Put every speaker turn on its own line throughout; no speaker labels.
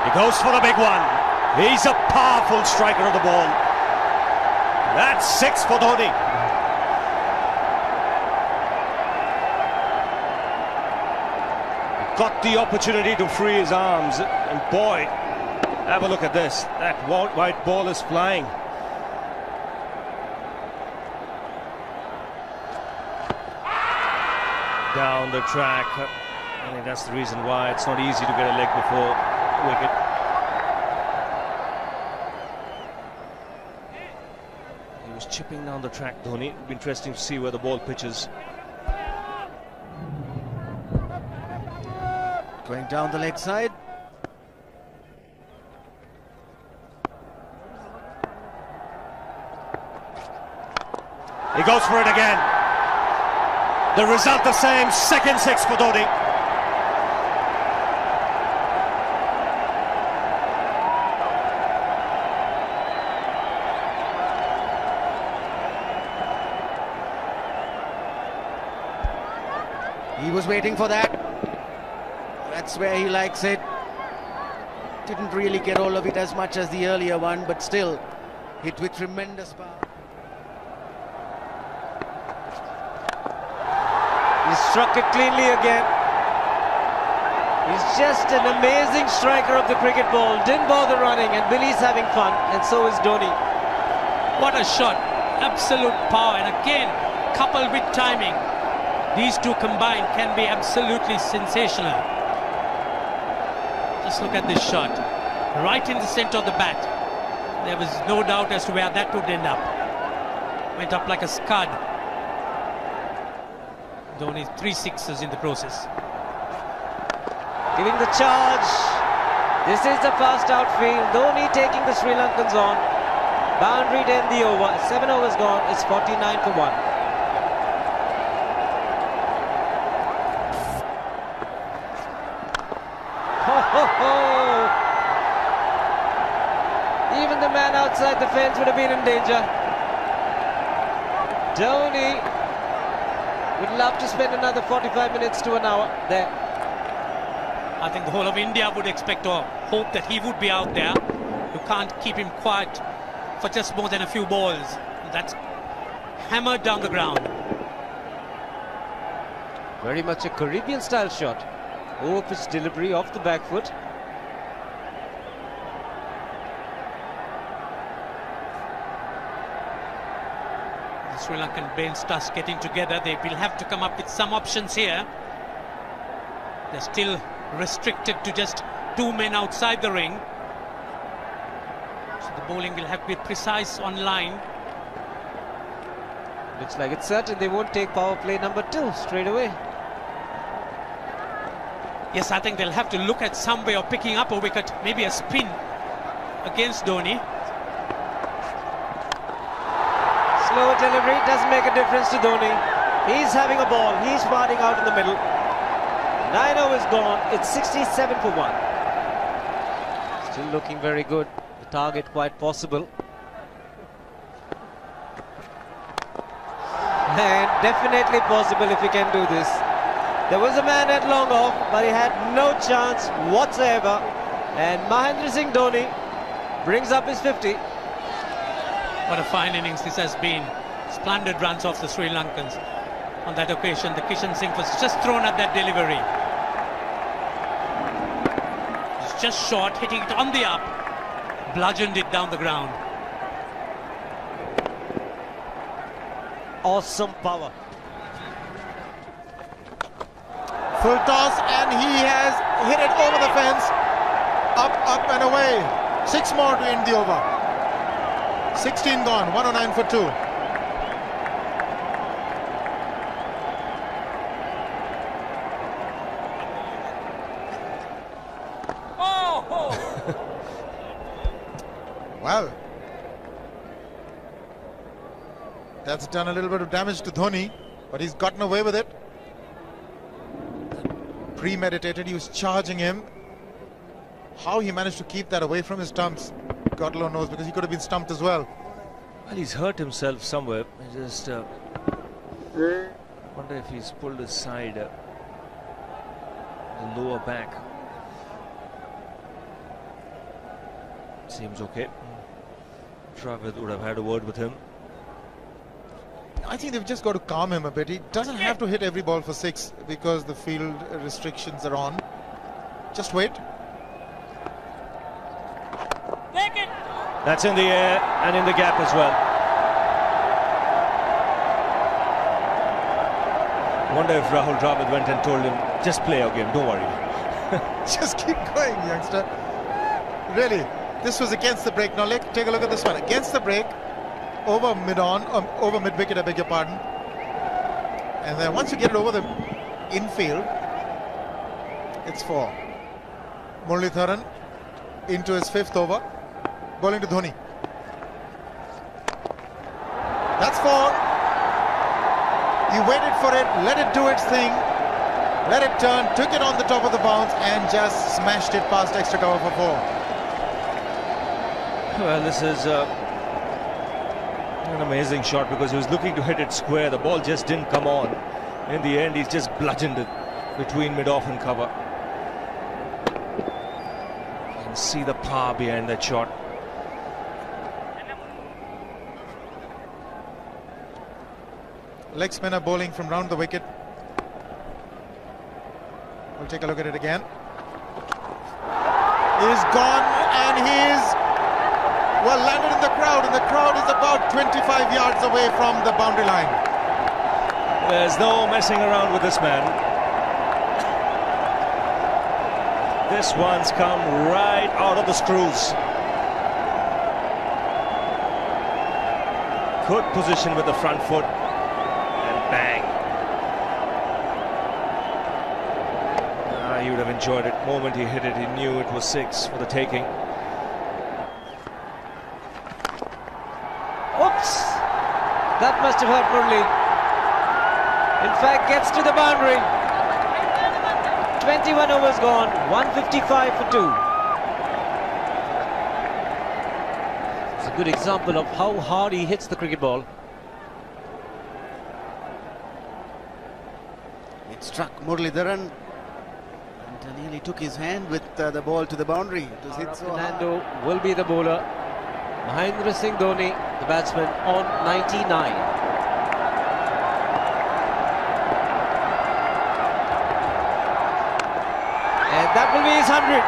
He goes for the big one. He's a powerful striker of the ball. That's 6 for Dhoni. Got the opportunity to free his arms, and boy, have a look at this. That white ball is flying. Down the track. I think that's the reason why it's not easy to get a leg before wicket. He was chipping down the track, Dhoni. It'll be interesting to see where the ball pitches.
Going down the leg side.
He goes for it again. The result the same, second 6 for Dhoni.
He was waiting for that. That's where he likes it. Didn't really get all of it as much as the earlier one, but still hit with tremendous power.
He struck it cleanly again. He's just an amazing striker of the cricket ball. Didn't bother running, and Billy's having fun, and so is Dhoni.
What a shot. Absolute power, and again, coupled with timing. These two combined can be absolutely sensational. Just look at this shot. Right in the center of the bat. There was no doubt as to where that would end up. Went up like a scud. Dhoni 3 sixes in the process.
Giving the charge. This is the fast outfield. Dhoni taking the Sri Lankans on. Boundary to end the over. 7 overs gone. It's 49 for 1. Even the man outside the fence would have been in danger. Dhoni would love to spend another 45 minutes to an hour there.
I think the whole of India would expect or hope that he would be out there. You can't keep him quiet for just more than a few balls. That's hammered down the ground.
Very much a Caribbean style shot. Over pitch delivery off the back foot.
The Sri Lankan bench starts getting together. They will have to come up with some options here. They're still restricted to just 2 men outside the ring. So the bowling will have to be precise on line.
Looks like it's certain they won't take power play number 2 straight away.
Yes, I think they'll have to look at some way of picking up a wicket, maybe a spin against Dhoni.
Slower delivery doesn't make a difference to Dhoni. He's having a ball, he's parting out in the middle. 9 overs gone, it's 67 for 1. Still looking very good, the target quite possible. And definitely possible if he can do this. There was a man at long off, but he had no chance whatsoever. And Mahendra Singh Dhoni brings up his 50.
What a fine innings this has been. Splendid runs off the Sri Lankans. On that occasion, the Kishan Singh was just thrown at that delivery. It's just short, hitting it on the up. Bludgeoned it down the ground.
Awesome power.
Full toss, and he has hit it over the fence. Up and away. 6 more to end the over. 16 gone, 109 for 2.
Oh!
Well, that's done a little bit of damage to Dhoni, but he's gotten away with it. Premeditated, he was charging him. How he managed to keep that away from his stumps, God alone knows, because he could have been stumped as well.
Well, he's hurt himself somewhere. I just wonder if he's pulled his side, the lower back. Seems okay. Travis would have had a word with him.
I think they've just got to calm him a bit. He doesn't have to hit every ball for 6 because the field restrictions are on. Just wait.
That's in the air and in the gap as well. Wonder if Rahul Dravid went and told him, just play our game, don't worry.
Just keep going, youngster. Really, this was against the break. Now take a look at this one. Against the break, over mid-wicket, I beg your pardon. And then once you get it over the infield, it's 4. Muralitharan into his 5th over, bowling to Dhoni. That's 4. He waited for it, let it do its thing, let it turn, took it on the top of the bounce and just smashed it past extra cover for 4.
Well, this is an amazing shot because he was looking to hit it square. The ball just didn't come on. In the end, he's just bludgeoned it between mid-off and cover. You can see the power behind that shot.
Leg spinner bowling from round the wicket. We'll take a look at it again. He's gone and he's landed in the crowd, and the crowd is about 25 yards away from the boundary line.
There's no messing around with this man. This one's come right out of the screws. Good position with the front foot. Bang. He would have enjoyed it. The moment he hit it, he knew it was 6 for the taking.
Oops! That must have hurt Murli. In fact, gets to the boundary. 21 overs gone, 155 for 2. It's a good example of how hard he hits the cricket ball.
It struck Muralitharan and nearly took his hand with the ball to the boundary. It was hit so hard.
Fernando will be the bowler. Mahendra Singh Dhoni, the batsman, on 99. And that will be his 100.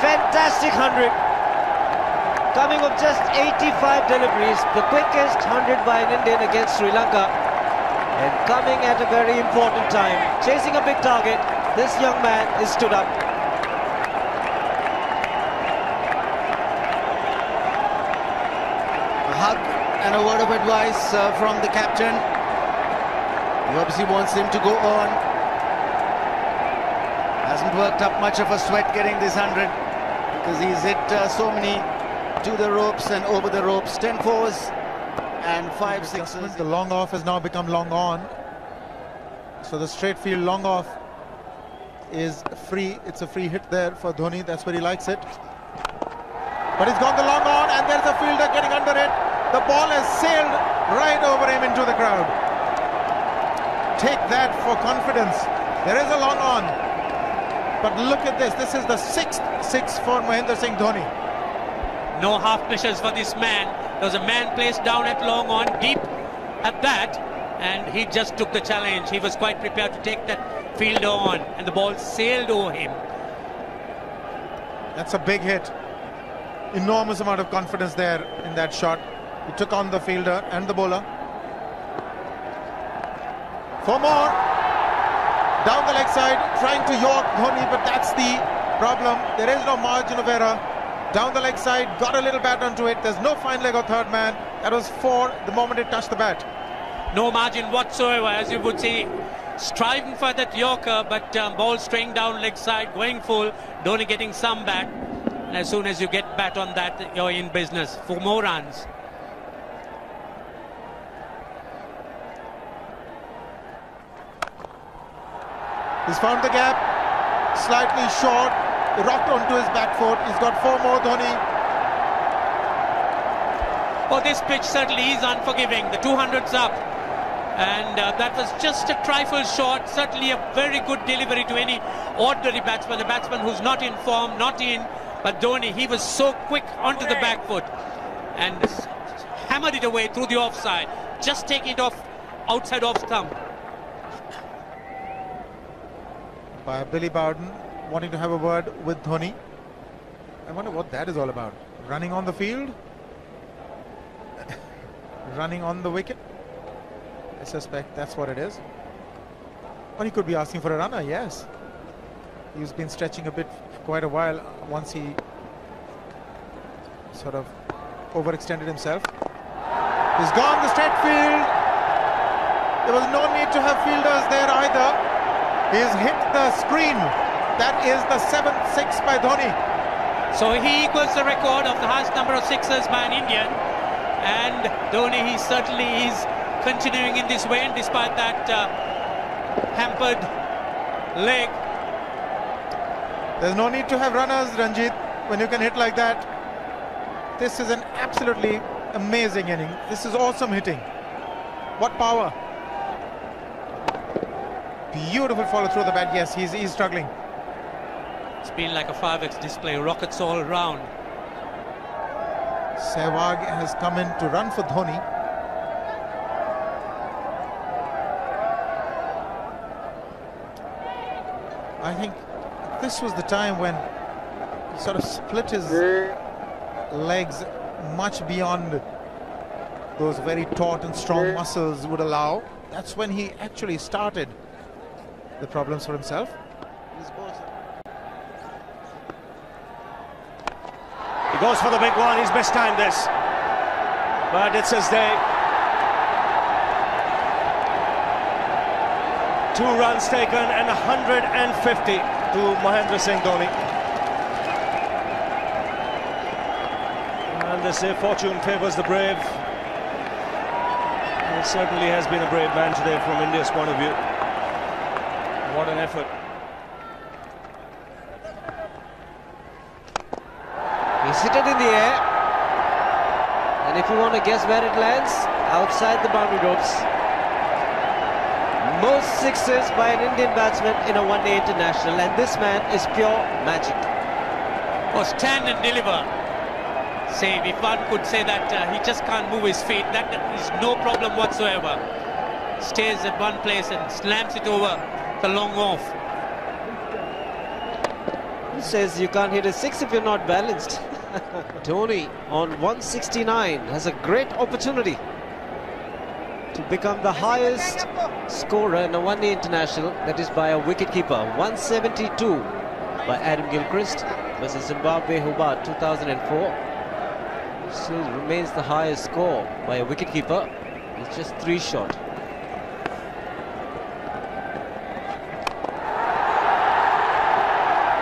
Fantastic 100. Coming of just 85 deliveries, the quickest 100 by an Indian against Sri Lanka. And coming at a very important time, chasing a big target, this young man is stood up.
A hug and a word of advice from the captain. He obviously wants him to go on. Hasn't worked up much of a sweat getting this 100 because he's hit so many to the ropes and over the ropes. 10 fours. And 5 sixes.
The long off has now become long on. So the straight field long off is free. It's a free hit there for Dhoni. That's where he likes it. But he's gone the long on and there's a fielder getting under it. The ball has sailed right over him into the crowd. Take that for confidence. There is a long on. But look at this. This is the 6th 6 for Mahendra Singh Dhoni.
No half measures for this man. There was a man placed down at long on, deep at that, and he just took the challenge. He was quite prepared to take that fielder on, and the ball sailed over him.
That's a big hit. Enormous amount of confidence there in that shot. He took on the fielder and the bowler. 4 more. Down the leg side, trying to york Dhoni, but that's the problem. There is no margin of error. Down the leg side, got a little bat onto it. There's no fine leg or third man. That was 4 the moment it touched the bat.
No margin whatsoever, as you would see. Striving for that yorker, but ball straying down leg side, going full. Dhoni getting some bat. And as soon as you get bat on that, you're in business. 4 more runs.
He's found the gap. Slightly short. Rocked onto his back foot. He's got 4 more, Dhoni.
Oh, this pitch certainly is unforgiving. The 200's up. And that was just a trifle short. Certainly a very good delivery to any ordinary batsman. A batsman who's not in form, not in But Dhoni, he was so quick onto the back foot and hammered it away through the offside, just taking it off outside off stump.
By Billy Bowden wanting to have a word with Dhoni. I wonder what that is all about. Running on the field? Running on the wicket? I suspect that's what it is. Or he could be asking for a runner, yes. He's been stretching a bit for quite a while once he sort of overextended himself. He's gone the straight field. There was no need to have fielders there either. He's hit the screen. That is the 7th six by Dhoni.
So he equals the record of the highest number of sixes by an Indian. And Dhoni, he certainly is continuing in this way, and despite that hampered leg.
There's no need to have runners, Ranjit, when you can hit like that. This is an absolutely amazing inning. This is awesome hitting. What power. Beautiful follow through the bat. Yes, he's struggling.
It's been like a 5x display, rockets all around.
Sehwag has come in to run for Dhoni. I think this was the time when he sort of split his legs much beyond those very taut and strong muscles would allow. That's when he actually started the problems for himself.
He goes for the big one. He's mistimed this, but it's his day. 2 runs taken and 150 to Mahendra Singh Dhoni. And they say fortune favours the brave. He certainly has been a brave man today from India's point of view. What an effort.
He's hit it in the air, and if you want to guess where it lands, outside the boundary ropes. Most sixes by an Indian batsman in a one-day international, and this man is pure magic.
Or stand and deliver. Say, if one could say that he just can't move his feet, that is no problem whatsoever. Stays at one place and slams it over the long off.
He says you can't hit a six if you're not balanced. Dhoni on 169 has a great opportunity to become the highest scorer in a one-day international, that is by a wicketkeeper. 172 by Adam Gilchrist versus Zimbabwe Hobart 2004. Still remains the highest score by a wicketkeeper. It's just 3 short.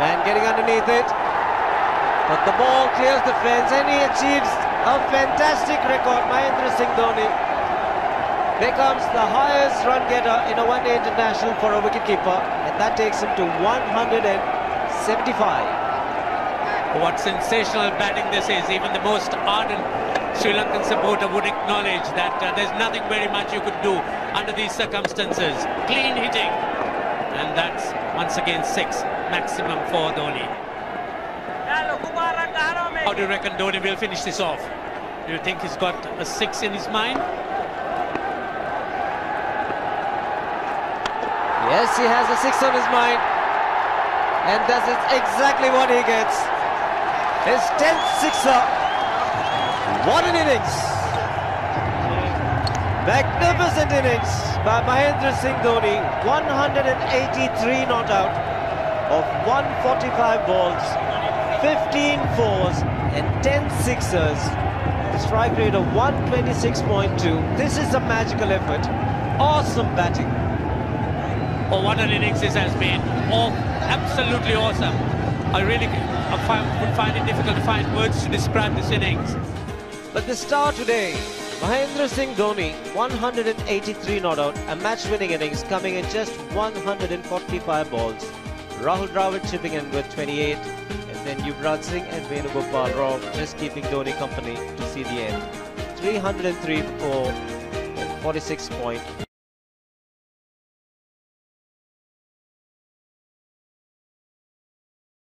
Man getting underneath it, but the ball clears the fence and he achieves a fantastic record. Mahendra Singh Dhoni becomes the highest run getter in a one-day international for a wicketkeeper, and that takes him to 175.
What sensational batting this is. Even the most ardent Sri Lankan supporter would acknowledge that there's nothing very much you could do under these circumstances. Clean hitting, and that's once again 6 maximum for Dhoni. How do you reckon Dhoni will finish this off? Do you think he's got a 6 in his mind?
Yes, he has a 6 on his mind, and that is exactly what he gets. His 10th sixer. What an innings! Magnificent innings by Mahendra Singh Dhoni. 183 not out of 145 balls, 15 fours and 10 sixers. Strike rate of 126.2. This is a magical effort. Awesome batting.
Oh, what an innings this has been. Oh, absolutely awesome. I really would find it difficult to find words to describe this innings.
But the star today, Mahendra Singh Dhoni, 183 not out, a match-winning innings coming in just 145 balls. Rahul Dravid chipping in with 28, and then Yuvraj Singh and Venugopal Rao just keeping Dhoni company to see the end. 303 for 46.8.